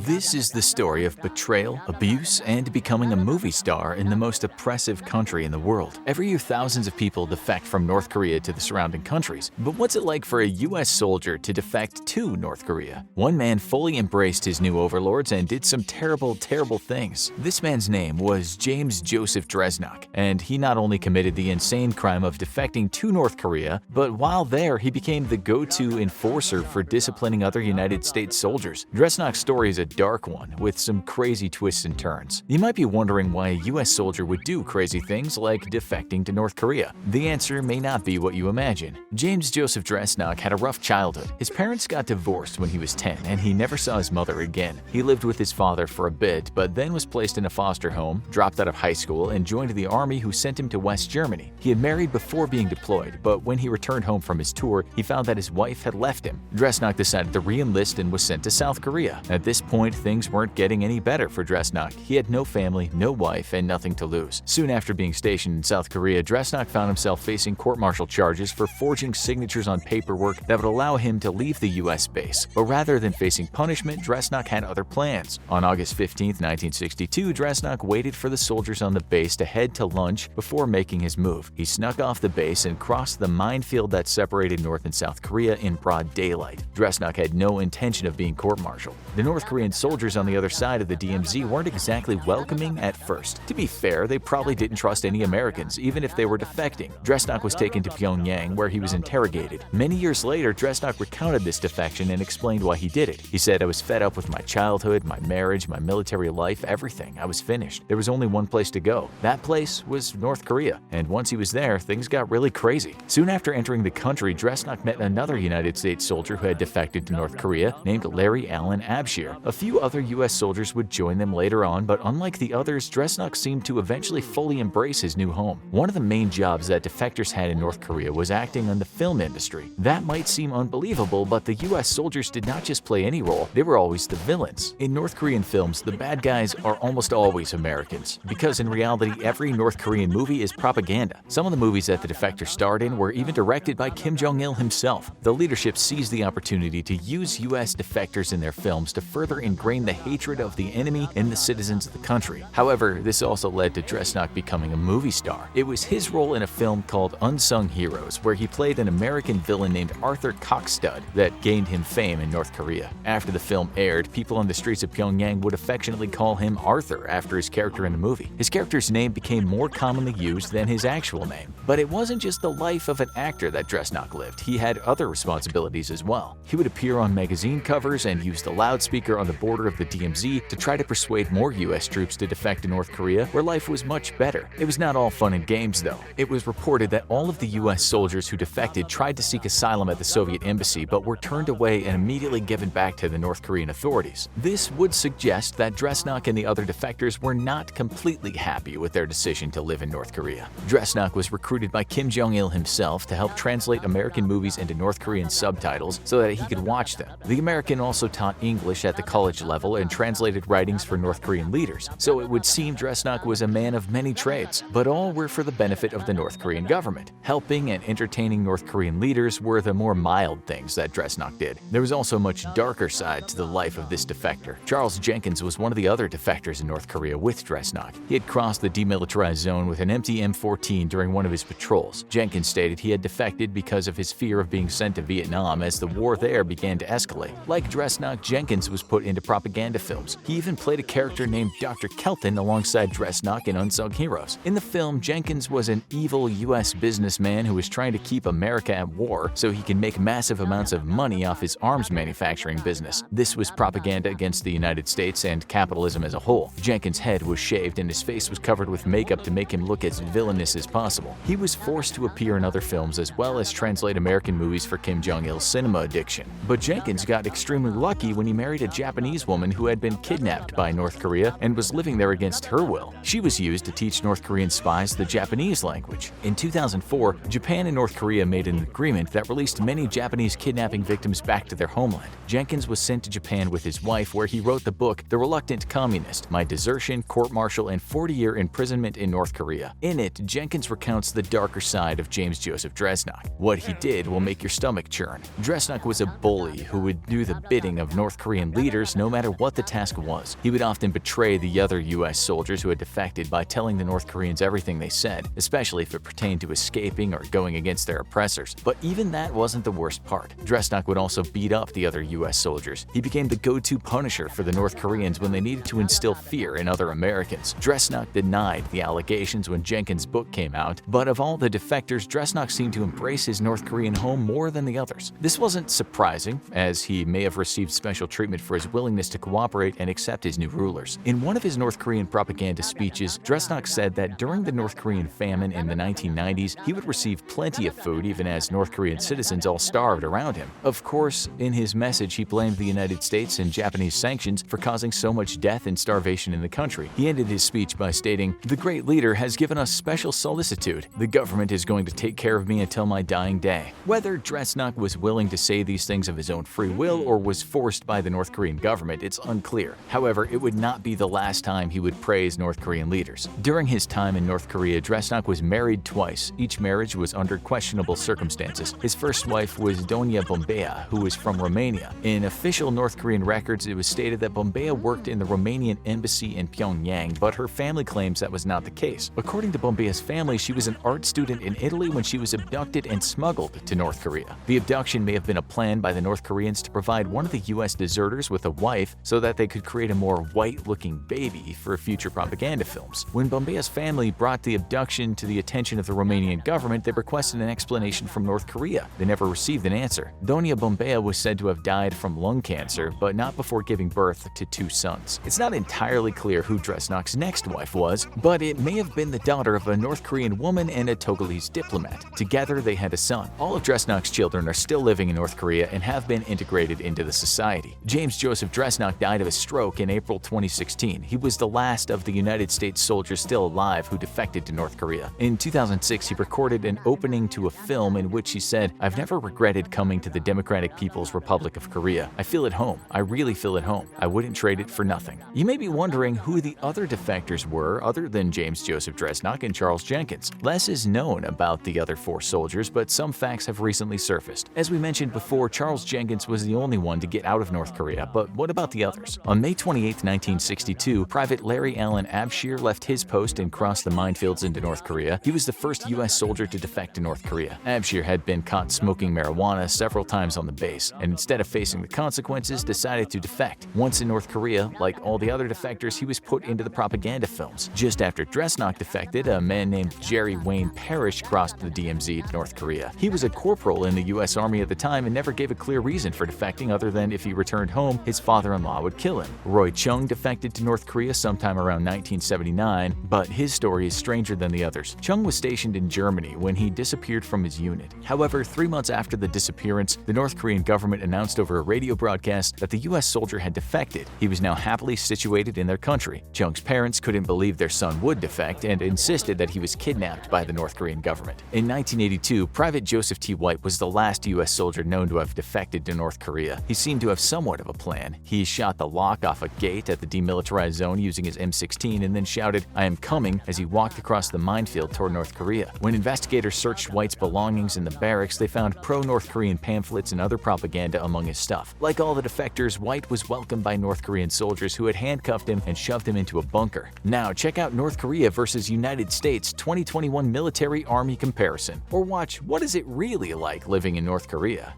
This is the story of betrayal, abuse, and becoming a movie star in the most oppressive country in the world. Every year, thousands of people defect from North Korea to the surrounding countries. But what's it like for a US soldier to defect to North Korea? One man fully embraced his new overlords and did some terrible things. This man's name was James Joseph Dresnok, and he not only committed the insane crime of defecting to North Korea, but while there, he became the go-to enforcer for disciplining other United States soldiers. Dresnok's story is a dark one, with some crazy twists and turns. You might be wondering why a US soldier would do crazy things like defecting to North Korea. The answer may not be what you imagine. James Joseph Dresnok had a rough childhood. His parents got divorced when he was 10, and he never saw his mother again. He lived with his father for a bit, but then was placed in a foster home, dropped out of high school, and joined the army, who sent him to West Germany. He had married before being deployed, but when he returned home from his tour, he found that his wife had left him. Dresnok decided to re-enlist and was sent to South Korea. At this point, things weren't getting any better for Dresnok. He had no family, no wife, and nothing to lose. Soon after being stationed in South Korea, Dresnok found himself facing court-martial charges for forging signatures on paperwork that would allow him to leave the US base. But rather than facing punishment, Dresnok had other plans. On August 15, 1962, Dresnok waited for the soldiers on the base to head to lunch before making his move. He snuck off the base and crossed the minefield that separated North and South Korea in broad daylight. Dresnok had no intention of being court-martialed. The North Korean soldiers on the other side of the DMZ weren't exactly welcoming at first. To be fair, they probably didn't trust any Americans, even if they were defecting. Dresnok was taken to Pyongyang, where he was interrogated. Many years later, Dresnok recounted this defection and explained why he did it. He said, "I was fed up with my childhood, my marriage, my military life, everything. I was finished. There was only one place to go. That place was North Korea. And once he was there, things got really crazy." Soon after entering the country, Dresnok met another United States soldier who had defected to North Korea, named Larry Allen Abshir. A few other US soldiers would join them later on, but unlike the others, Dresnok seemed to eventually fully embrace his new home. One of the main jobs that defectors had in North Korea was acting in the film industry. That might seem unbelievable, but the US soldiers did not just play any role, they were always the villains. In North Korean films, the bad guys are almost always Americans, because in reality, every North Korean movie is propaganda. Some of the movies that the defectors starred in were even directed by Kim Jong-il himself. The leadership seized the opportunity to use US defectors in their films to further ingrain the hatred of the enemy in the citizens of the country. However, this also led to Dresnok becoming a movie star. It was his role in a film called Unsung Heroes, where he played an American villain named Arthur Cockstud, that gained him fame in North Korea. After the film aired, people on the streets of Pyongyang would affectionately call him Arthur after his character in the movie. His character's name became more commonly used than his actual name. But it wasn't just the life of an actor that Dresnok lived. He had other responsibilities as well. He would appear on magazine covers and use the loudspeaker on the border of the DMZ to try to persuade more US troops to defect to North Korea, where life was much better. It was not all fun and games, though. It was reported that all of the US soldiers who defected tried to seek asylum at the Soviet embassy, but were turned away and immediately given back to the North Korean authorities. This would suggest that Dresnok and the other defectors were not completely happy with their decision to live in North Korea. Dresnok was recruited by Kim Jong-il himself to help translate American movies into North Korean subtitles so that he could watch them. The American also taught English at the college level and translated writings for North Korean leaders, so it would seem Dresnok was a man of many trades, but all were for the benefit of the North Korean government. Helping and entertaining North Korean leaders were the more mild things that Dresnok did. There was also a much darker side to the life of this defector. Charles Jenkins was one of the other defectors in North Korea with Dresnok. He had crossed the demilitarized zone with an empty M14 during one of his patrols. Jenkins stated he had defected because of his fear of being sent to Vietnam as the war there began to escalate. Like Dresnok, Jenkins was put into propaganda films. He even played a character named Dr. Kelton alongside Dresnok in Unsung Heroes. In the film, Jenkins was an evil US businessman who was trying to keep America at war so he can make massive amounts of money off his arms manufacturing business. This was propaganda against the United States and capitalism as a whole. Jenkins' head was shaved and his face was covered with makeup to make him look as villainous as possible. He was forced to appear in other films as well as translate American movies for Kim Jong-il's cinema addiction. But Jenkins got extremely lucky when he married a Japanese woman who had been kidnapped by North Korea and was living there against her will. She was used to teach North Korean spies the Japanese language. In 2004, Japan and North Korea made an agreement that released many Japanese kidnapping victims back to their homeland. Jenkins was sent to Japan with his wife, where he wrote the book The Reluctant Communist: My Desertion, Court-Martial, and 40-Year Imprisonment in North Korea. In it, Jenkins recounts the darker side of James Joseph Dresnok. What he did will make your stomach churn. Dresnok was a bully who would do the bidding of North Korean leaders no matter what the task was. He would often betray the other U.S. soldiers who had defected by telling the North Koreans everything they said, especially if it pertained to escaping or going against their oppressors. But even that wasn't the worst part. Dresnok would also beat up the other U.S. soldiers. He became the go-to punisher for the North Koreans when they needed to instill fear in other Americans. Dresnok denied the allegations when Jenkins' book came out, but of all the defectors, Dresnok seemed to embrace his North Korean home more than the others. This wasn't surprising, as he may have received special treatment for his willingness to cooperate and accept his new rulers. In one of his North Korean propaganda speeches, Dresnok said that during the North Korean famine in the 1990s, he would receive plenty of food even as North Korean citizens all starved around him. Of course, in his message, he blamed the United States and Japanese sanctions for causing so much death and starvation in the country. He ended his speech by stating, "The great leader has given us special solicitude. The government is going to take care of me until my dying day." Whether Dresnok was willing to say these things of his own free will or was forced by the North Korean government, it's unclear. However, it would not be the last time he would praise North Korean leaders. During his time in North Korea, Dresnok was married twice. Each marriage was under questionable circumstances. His first wife was Donia Bombea, who was from Romania. In official North Korean records, it was stated that Bombea worked in the Romanian embassy in Pyongyang, but her family claims that was not the case. According to Bombea's family, she was an art student in Italy when she was abducted and smuggled to North Korea. The abduction may have been a plan by the North Koreans to provide one of the U.S. deserters with a wife so that they could create a more white-looking baby for future propaganda films. When Bombea's family brought the abduction to the attention of the Romanian government, they requested an explanation from North Korea. They never received an answer. Donia Bombea was said to have died from lung cancer, but not before giving birth to 2 sons. It's not entirely clear who Dresnok's next wife was, but it may have been the daughter of a North Korean woman and a Togolese diplomat. Together, they had a son. All of Dresnok's children are still living in North Korea and have been integrated into the society. James Joseph Dresnok died of a stroke in April 2016. He was the last of the United States soldiers still alive who defected to North Korea. In 2006, he recorded an opening to a film in which he said, "I've never regretted coming to the Democratic People's Republic of Korea. I feel at home. I really feel at home. I wouldn't trade it for nothing." You may be wondering who the other defectors were other than James Joseph Dresnok and Charles Jenkins. Less is known about the other 4 soldiers, but some facts have recently surfaced. As we mentioned before, Charles Jenkins was the only one to get out of North Korea, but what about the others? On May 28, 1962, Private Larry Allen Abshir left his post and crossed the minefields into North Korea. He was the first U.S. soldier to defect to North Korea. Abshir had been caught smoking marijuana several times on the base, and instead of facing the consequences, decided to defect. Once in North Korea, like all the other defectors, he was put into the propaganda films. Just after Dresnok defected, a man named Jerry Wayne Parrish crossed the DMZ to North Korea. He was a corporal in the U.S. Army at the time and never gave a clear reason for defecting other than if he returned home, his father-in-law would kill him. Roy Chung defected to North Korea sometime around 1979, but his story is stranger than the others. Chung was stationed in Germany when he disappeared from his unit. However, 3 months after the disappearance, the North Korean government announced over a radio broadcast that the U.S. soldier had defected. He was now happily situated in their country. Chung's parents couldn't believe their son would defect and insisted that he was kidnapped by the North Korean government. In 1982, Private Joseph T. White was the last U.S. soldier known to have defected to North Korea. He seemed to have somewhat of a plan. He shot the lock off a gate at the demilitarized zone using his M16 and then shouted, "I am coming," as he walked across the minefield toward North Korea. When investigators searched White's belongings in the barracks, they found pro-North Korean pamphlets and other propaganda among his stuff. Like all the defectors, White was welcomed by North Korean soldiers who had handcuffed him and shoved him into a bunker. Now check out North Korea versus United States 2021 military-army comparison, or watch What Is It Really Like Living in North Korea?